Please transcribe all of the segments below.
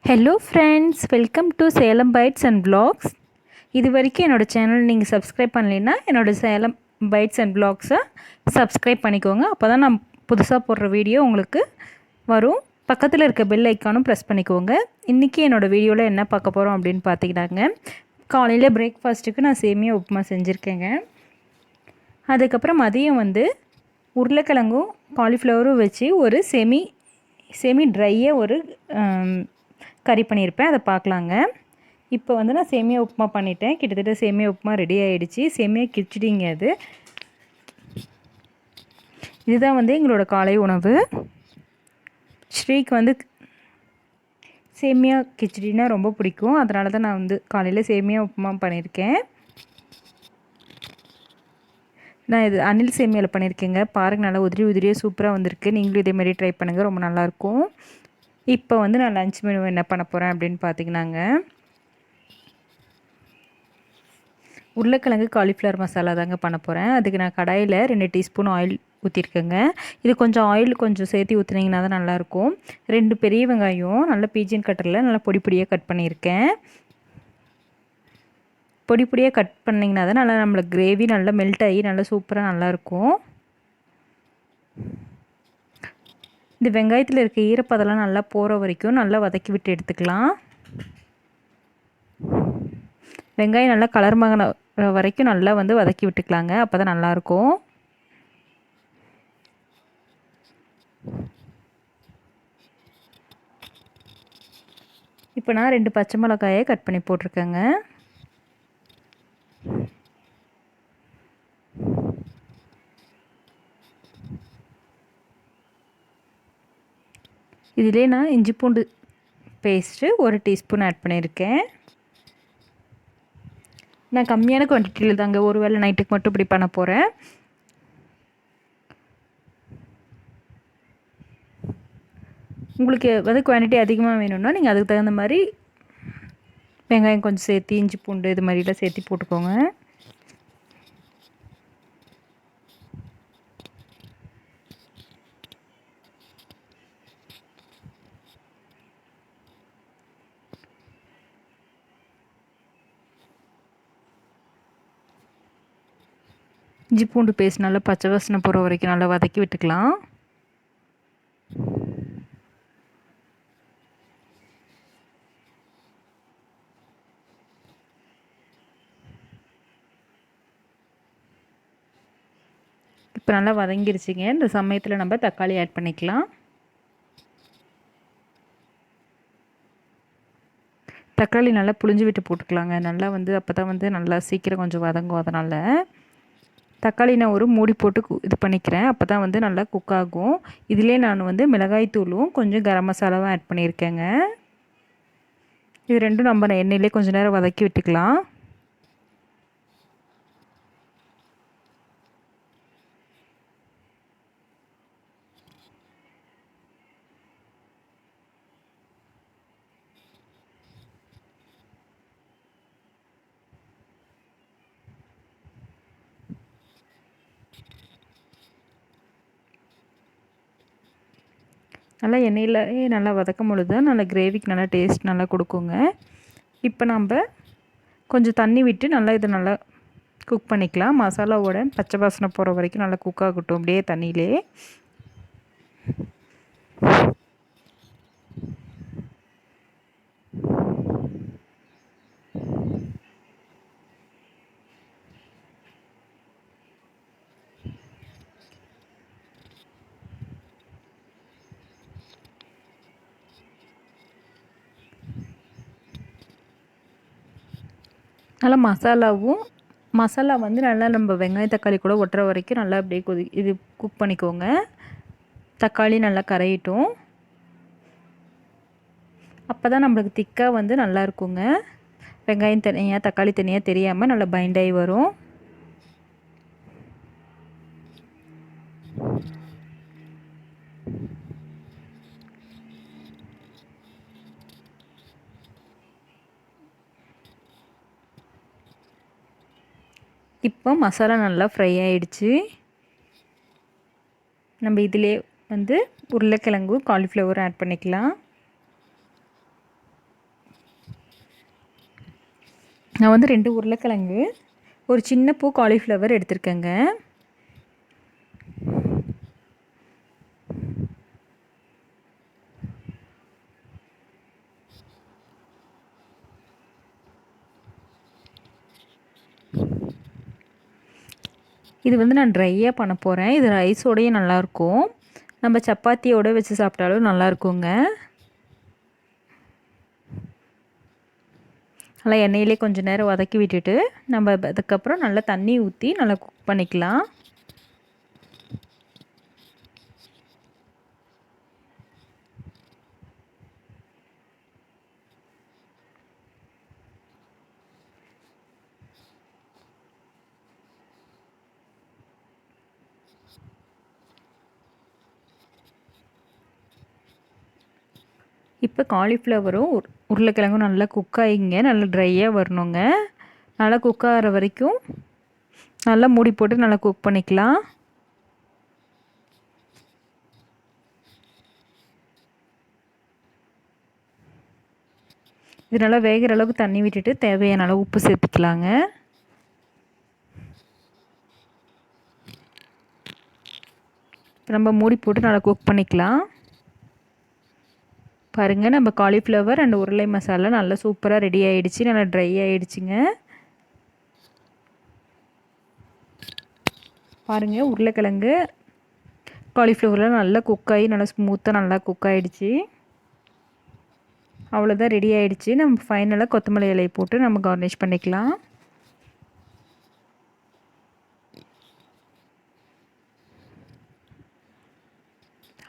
Hello friends, welcome to Salem bites and vlogs. இது வரைக்கும் என்னோடய சேனல் நீங்கள் சப்ஸ்கிரைப் பண்ணலைன்னா என்னோடய சேலம் பைட்ஸ் அண்ட் வ்ளாக்ஸை சப்ஸ்கிரைப் பண்ணிக்கோங்க. அப்போ தான் நான் புதுசாக போடுற வீடியோ உங்களுக்கு வரும். பக்கத்தில் இருக்க பெல் ஐக்கானும் ப்ரெஸ் பண்ணிக்கோங்க. இன்றைக்கி என்னோடய வீடியோவில் என்ன பார்க்க போகிறோம் அப்படின்னு பார்த்தீங்கன்னாங்க, காலையில் பிரேக்ஃபாஸ்ட்டுக்கு நான் சேமியா உப்புமா செஞ்சுருக்கேங்க. அதுக்கப்புறம் மதியம் உருளைக்கிழங்கும் காலிஃப்ளவரும் வச்சு ஒரு செமி ட்ரையாக ஒரு கறி பண்ணியிருப்பேன். அதை பார்க்கலாங்க. இப்போ நான் சேமியா உப்புமா பண்ணிட்டேன். கிட்டத்தட்ட சேமியா உப்புமா ரெடி ஆகிடுச்சு. சேமியா கிச்சடிங்க அது. இதுதான் எங்களோட காலை உணவு. ஸ்ரீக்கு சேமியா கிச்சடினா ரொம்ப பிடிக்கும். அதனால தான் நான் காலையில் சேமியா உப்புமா பண்ணியிருக்கேன். நான் இது அணில் சேமியாவில் பண்ணியிருக்கேங்க. பாருங்கள், நல்லா உதிரியாக சூப்பராக வந்திருக்கு. நீங்களும் இதேமாதிரி ட்ரை பண்ணுங்கள், ரொம்ப நல்லாயிருக்கும். இப்போ நான் லன்ச் மெனு என்ன பண்ண போகிறேன் அப்படின்னு பார்த்தீங்கன்னாங்க, உருளைக்கிழங்கு காலிஃப்ளவர் மசாலா தாங்க பண்ண போகிறேன். அதுக்கு நான் கடாயில் 2 டீஸ்பூன் ஆயில் ஊற்றிருக்கேங்க. இது ஆயில் கொஞ்சம் சேர்த்து ஊற்றுனீங்கன்னா தான் நல்லாயிருக்கும். 2 பெரிய வெங்காயம் நல்லா பீஜன் கட்டரில் நல்லா பொடியாக கட் பண்ணியிருக்கேன். பொடியாக கட் பண்ணிங்கன்னா தான் நல்லா நம்மளுக்கு கிரேவி நல்லா மெல்ட் ஆகி நல்லா சூப்பராக நல்லாயிருக்கும். இந்த வெங்காயத்தில் இருக்க ஈரப்பதெல்லாம் நல்லா போகிற வரைக்கும் நல்லா வதக்கி விட்டு எடுத்துக்கலாம். வெங்காயம் நல்லா கலர் மங்கின வரைக்கும் நல்லா வதக்கி விட்டுக்கலாங்க. அப்போ தான் நல்லாயிருக்கும். இப்போ நான் 2 பச்சை மிளகாயை கட் பண்ணி போட்டிருக்கேங்க. இதிலே நான் இஞ்சி பூண்டு பேஸ்ட்டு 1 டீஸ்பூன் ஆட் பண்ணியிருக்கேன். நான் கம்மியான குவான்டிட்டியில் தாங்க ஒரு வேளை நைட்டுக்கு மட்டும் இப்படி பண்ண போகிறேன். உங்களுக்கு குவான்டிட்டி அதிகமாக வேணும்னா நீங்கள் அதுக்கு தகுந்த மாதிரி வெங்காயம் கொஞ்சம் சேர்த்து இஞ்சி பூண்டு இது மாதிரிலாம் சேர்த்து போட்டுக்கோங்க. இஞ்சி பூண்டு பேஸ்ட் நல்லா பச்சை வாசனை போகிற வரைக்கும் நல்லா வதக்கி விட்டுக்கலாம். இப்போ நல்லா வதங்கிருச்சுங்க. இந்த சமயத்தில் நம்ம தக்காளி ஆட் பண்ணிக்கலாம். தக்காளி நல்லா புளிஞ்சு விட்டு போட்டுக்கலாங்க. நல்லா அப்போ தான் நல்லா சீக்கிரம் கொஞ்சம் வதங்கும். அதனால் தக்காளி நான் ஒரு மூடி போட்டு இது பண்ணிக்கிறேன். அப்போ தான் நல்லா குக் ஆகும். இதிலே நான் மிளகாய் தூளும் கொஞ்சம் கரம் மசாலாவும் ஆட் பண்ணியிருக்கேங்க. இது ரெண்டும் நம்ம எண்ணெயிலே கொஞ்சம் நேரம் வதக்கி விட்டுக்கலாம். நல்லா எண்ணெயில் நல்லா வதக்கும் பொழுது நல்லா கிரேவிக்கு நல்லா டேஸ்ட் நல்லா கொடுக்குங்க. இப்போ நம்ம கொஞ்சம் தண்ணி விட்டு நல்லா இதை நல்லா குக் பண்ணிக்கலாம். மசாலாவோட பச்சை வாசனை போகிற வரைக்கும் நல்லா குக் ஆகட்டும் அப்படியே தண்ணியிலே. நல்லா மசாலா நல்லா நம்ம வெங்காயம் தக்காளி கூட ஒட்டுற வரைக்கும் நல்லா அப்படியே இது குக் பண்ணிக்கோங்க. தக்காளி நல்லா கரையிட்டும். அப்போ தான் நம்மளுக்கு திக்காக நல்லா இருக்குங்க. வெங்காயம் தனியாக தக்காளி தனியாக தெரியாமல் நல்லா பைண்ட் ஆகி வரும். இப்போ மசாலா நல்லா ஃப்ரை ஆகிடுச்சு. நம்ம இதிலே உருளைக்கிழங்கு காலிஃப்ளவர் ஆட் பண்ணிக்கலாம். நான் வந்து 2 உருளைக்கிழங்கு, ஒரு சின்ன பூ காலிஃப்ளவர் எடுத்திருக்கேங்க. இது வந்து நான் ட்ரையாக பண்ண போகிறேன். இது ரைஸோடையும் நல்லாயிருக்கும், நம்ம சப்பாத்தியோடு வச்சு சாப்பிட்டாலும் நல்லாயிருக்குங்க. நல்லா எண்ணெயிலே கொஞ்சம் நேரம் வதக்கி விட்டுட்டு நம்ம அதுக்கப்புறம் நல்லா தண்ணி ஊற்றி நல்லா குக் பண்ணிக்கலாம். இப்போ காலிஃப்ளவரும் உருளைக்கிழங்கும் நல்லா குக் ஆகிங்க, நல்லா ட்ரையாக வரணுங்க. நல்லா குக் ஆகிற வரைக்கும் நல்லா மூடி போட்டு நல்லா குக் பண்ணிக்கலாம். இது நல்லா வேகிற அளவுக்கு தண்ணி விட்டுட்டு தேவையான அளவு உப்பு சேர்த்துக்கலாங்க. நம்ம மூடி போட்டு நல்லா குக் பண்ணிக்கலாம். பாருங்கள், நம்ம காலிஃப்ளவர் அண்ட் உருளை மசாலா நல்லா சூப்பராக ரெடி ஆகிடுச்சு, நல்லா ட்ரை ஆகிடுச்சிங்க. பாருங்கள், உருளைக்கிழங்கு காலிஃப்ளவர்லாம் நல்லா குக் ஆகி நல்லா ஸ்மூத்தாக நல்லா குக் ஆகிடுச்சு. அவ்வளோதான், ரெடி ஆகிடுச்சு. நம்ம ஃபைனலாக கொத்தமல்லி இலையை போட்டு நம்ம கார்னிஷ் பண்ணிக்கலாம்.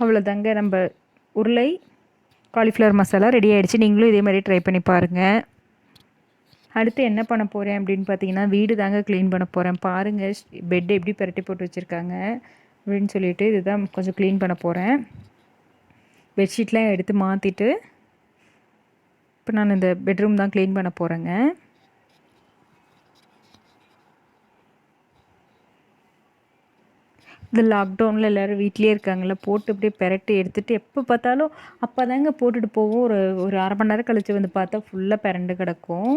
அவ்வளோதாங்க, நம்ம உருளை காலிஃப்ளவர் மசாலா ரெடி ஆகிடுச்சு. நீங்களும் இதே மாதிரி ட்ரை பண்ணி பாருங்கள். அடுத்து என்ன பண்ண போகிறேன் அப்படின்னு பார்த்தீங்கன்னா, வீடு தாங்க க்ளீன் பண்ண போகிறேன். பாருங்கள், பெட் எப்படி பரட்டி போட்டு வச்சுருக்காங்க அப்படின்னு சொல்லிட்டு இதுதான் கொஞ்சம் க்ளீன் பண்ண போகிறேன். பெட்ஷீட்லாம் எடுத்து மாற்றிட்டு இப்போ நான் இந்த பெட்ரூம் தான் க்ளீன் பண்ண போகிறேங்க. இந்த லாக்டவுனில் எல்லோரும் வீட்லேயே இருக்காங்கள, போட்டு அப்படியே பெரட்டி எடுத்துகிட்டு எப்போ பார்த்தாலும் அப்போ தாங்க போட்டுட்டு போவோம். ஒரு ஒரு அரை மணி நேரம் கழித்து வந்து பார்த்தா ஃபுல்லாக பெரண்டு கிடக்கும்.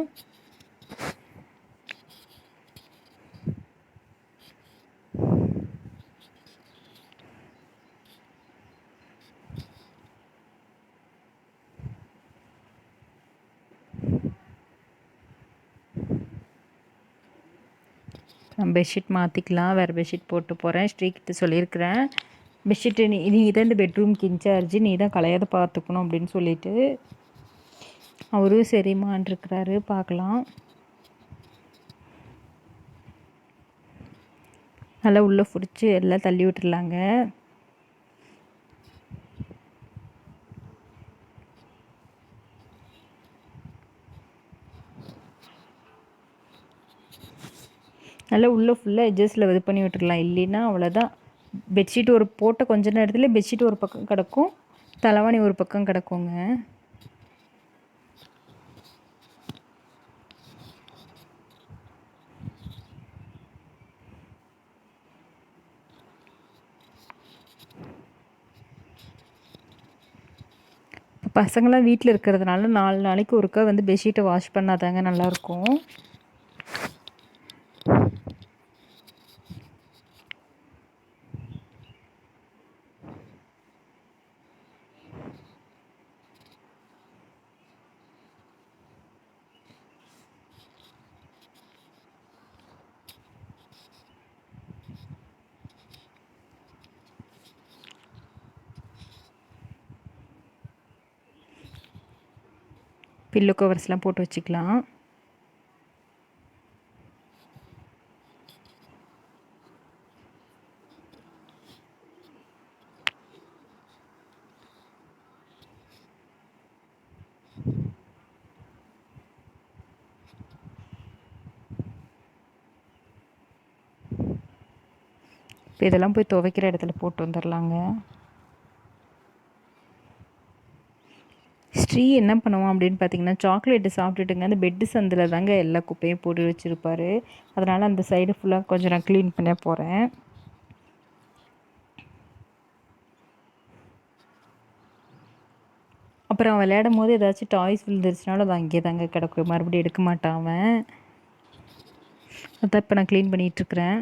நான் பெட்ஷீட் மாற்றிக்கலாம், வேறு பெட்ஷீட் போட்டு போகிறேன். ஸ்ரீகிட்ட சொல்லியிருக்கிறேன், பெட்ஷீட்டு நீ தான் இந்த பெட்ரூம்க்கு இன்சார்ஜ், நீ தான் கலையாத பார்த்துக்கணும் அப்படின்னு சொல்லிட்டு அவரும் சரிம்மான்ருக்கிறாரு. பார்க்கலாம். நல்லா உள்ளே பிடிச்சி எல்லாம் தள்ளி விட்டுடலாங்க. நல்லா உள்ளே ஃபுல்லாக எட்ஜஸில் இது பண்ணி விட்டுடலாம். இல்லைன்னா அவ்வளோதான், பெட்ஷீட் ஒரு போட்ட கொஞ்ச நேரத்தில் பெட்ஷீட் ஒரு பக்கம் கிடக்கும், தலைவாணி ஒரு பக்கம் கிடக்குங்க. பசங்களாம் வீட்டில் இருக்கிறதுனால 4 நாளைக்கு ஒருக்கா வந்து பெட்ஷீட்டை வாஷ் பண்ணாதாங்க நல்லாயிருக்கும். பில்லோ கவர்ஸ்லாம் போட்டு வச்சுக்கலாம். இப்போ இதெல்லாம் போய் துவைக்கிற இடத்துல போட்டு வந்துடலாங்க. ஸ்ரீ என்ன பண்ணுவான் அப்படின்னு பார்த்தீங்கன்னா, சாக்லேட்டு சாப்பிட்டுட்டுங்க அந்த பெட்டு சந்தில் தாங்க எல்லா குப்பையும் போட்டு வச்சுருப்பார். அதனால் அந்த சைடு ஃபுல்லாக கொஞ்சம் நான் க்ளீன் பண்ண போகிறேன். அப்புறம் விளையாடும் போது ஏதாச்சும் டாய்ஸ் விழுந்துருச்சுனாலும் அது அங்கேயே தாங்க கிடக்கும், மறுபடியும் எடுக்க மாட்டான் அவன். அதான் இப்போ நான் க்ளீன் பண்ணிகிட்ருக்கிறேன்.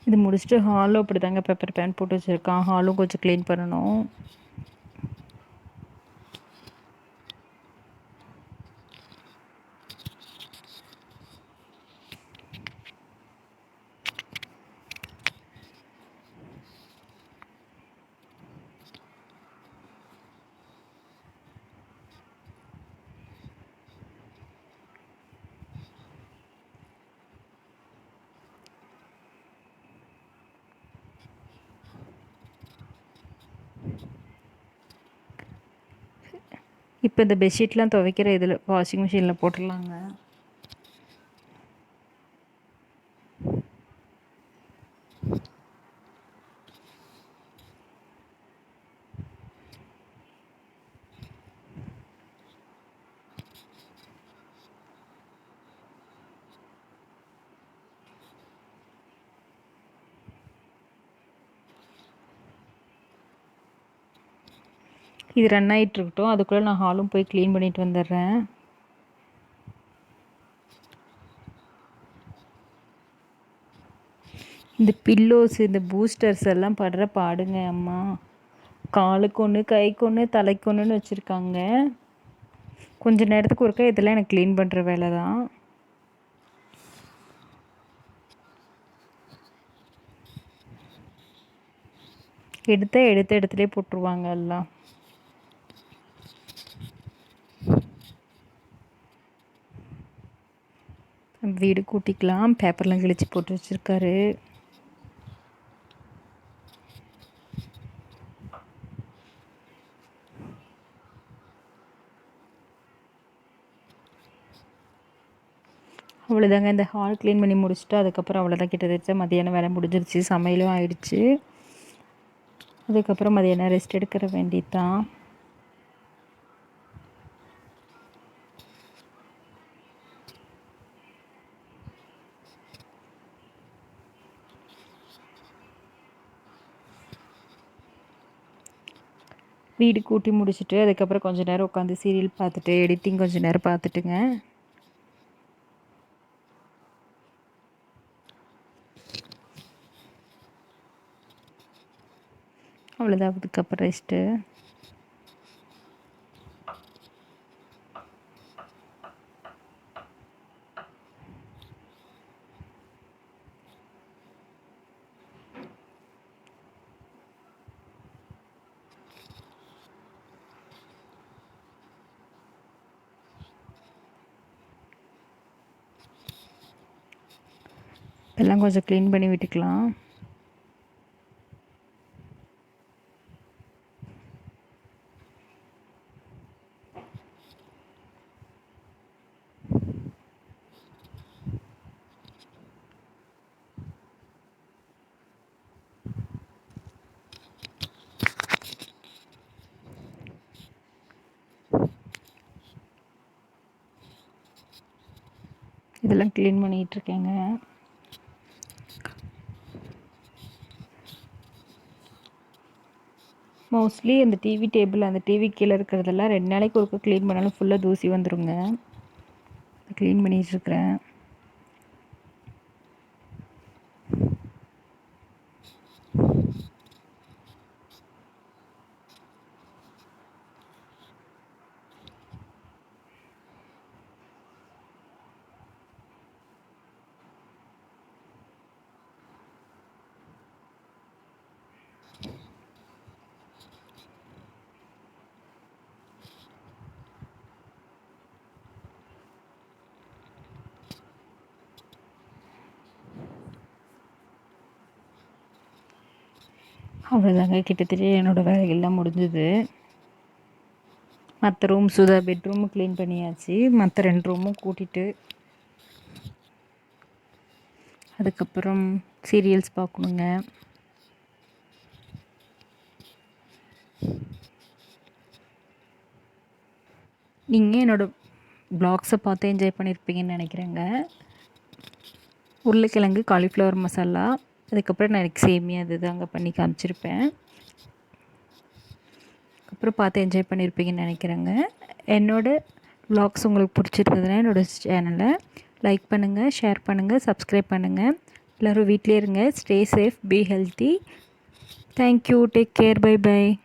இது முடிச்சுட்டு ஹாலும் அப்படி தாங்க பெப்பர் பேன் போட்டு வச்சுருக்கான். ஹாலும் கொஞ்சம் க்ளீன் பண்ணணும். இப்போ இந்த பெட்ஷீட்லாம் துவைக்கிற இதில் வாஷிங் மிஷினில் போட்டுடலாங்க. இது ரன் ஆகிட்டுருக்கட்டும். அதுக்குள்ளே நான் ஹாலும் போய் க்ளீன் பண்ணிட்டு வந்துடுறேன். இந்த பில்லோஸ், இந்த பூஸ்டர்ஸ் எல்லாம் படுற பாடுங்க அம்மா. காலுக்கு ஒன்று, கைக்கு ஒன்று, தலைக்கு ஒன்றுன்னு வச்சுருக்காங்க. கொஞ்சம் நேரத்துக்கு ஒருக்கா இதெல்லாம் எனக்கு க்ளீன் பண்ணுற வேலை தான். எடுத்த இடத்துலேயே போட்டுருவாங்க எல்லாம். வீடு கூட்டிக்கலாம். பேப்பர்லாம் கிழிச்சு போட்டு வச்சுருக்காரு. அவ்வளோதாங்க. இந்த ஹால் க்ளீன் பண்ணி முடிச்சுட்டு அதுக்கப்புறம் அவ்வளோதான். கிட்டத்தட்ட மதியானம் வேலை முடிஞ்சிருச்சு. சமையலும் ஆயிடுச்சு. அதுக்கப்புறம் மதியானம் ரெஸ்ட் எடுக்கிற வேண்டியது தான். வீடு கூட்டி முடிச்சுட்டு அதுக்கப்புறம் கொஞ்சம் நேரம் உட்காந்து சீரியல் பார்த்துட்டு எடிட்டிங் கொஞ்சம் நேரம் பார்த்துட்டுங்க. அவ்வளோதான். அதுக்கப்புறம் ரெஸ்ட்டு. எல்லாம் கொஞ்சம் க்ளீன் பண்ணி விட்டுக்கலாம். இதெல்லாம் க்ளீன் பண்ணிகிட்ருக்கேங்க. மோஸ்ட்லி அந்த டிவி டேபிள், அந்த டிவி கீழே இருக்கிறதெல்லாம் 2 நாளைக்கு ஒருக்க க்ளீன் பண்ணாலும் ஃபுல்லாக தூசி வந்துடுங்க. க்ளீன் பண்ணிகிட்ருக்கிறேன். அவ்வளோதாங்க. கிட்டத்தட்ட என்னோடய வேலைகள்லாம் முடிஞ்சுது. மற்ற ரூம்ஸு தான், பெட்ரூமு க்ளீன் பண்ணியாச்சு. மற்ற 2 ரூமும் கூட்டிட்டு அதுக்கப்புறம் சீரியல்ஸ் பார்க்கணுங்க. நீங்கள் என்னோடய ப்ளாக்ஸை பார்த்து என்ஜாய் பண்ணியிருப்பீங்கன்னு நினைக்கிறேங்க. உருளைக்கிழங்கு காலிஃப்ளவர் மசாலா, அதுக்கப்புறம் நான் எனக்கு சேமியா அது தாங்க பண்ணி காமிச்சிருப்பேன். அப்புறம் பார்த்து என்ஜாய் பண்ணியிருப்பீங்கன்னு நினைக்கிறேங்க. என்னோடய வ்ளாக்ஸ் உங்களுக்கு பிடிச்சிருந்ததுன்னா என்னோடய சேனலை லைக் பண்ணுங்கள், ஷேர் பண்ணுங்கள், சப்ஸ்கிரைப் பண்ணுங்கள். எல்லோரும் வீட்டிலே இருங்க. Stay safe, be healthy. Thank you. Take care. Bye by.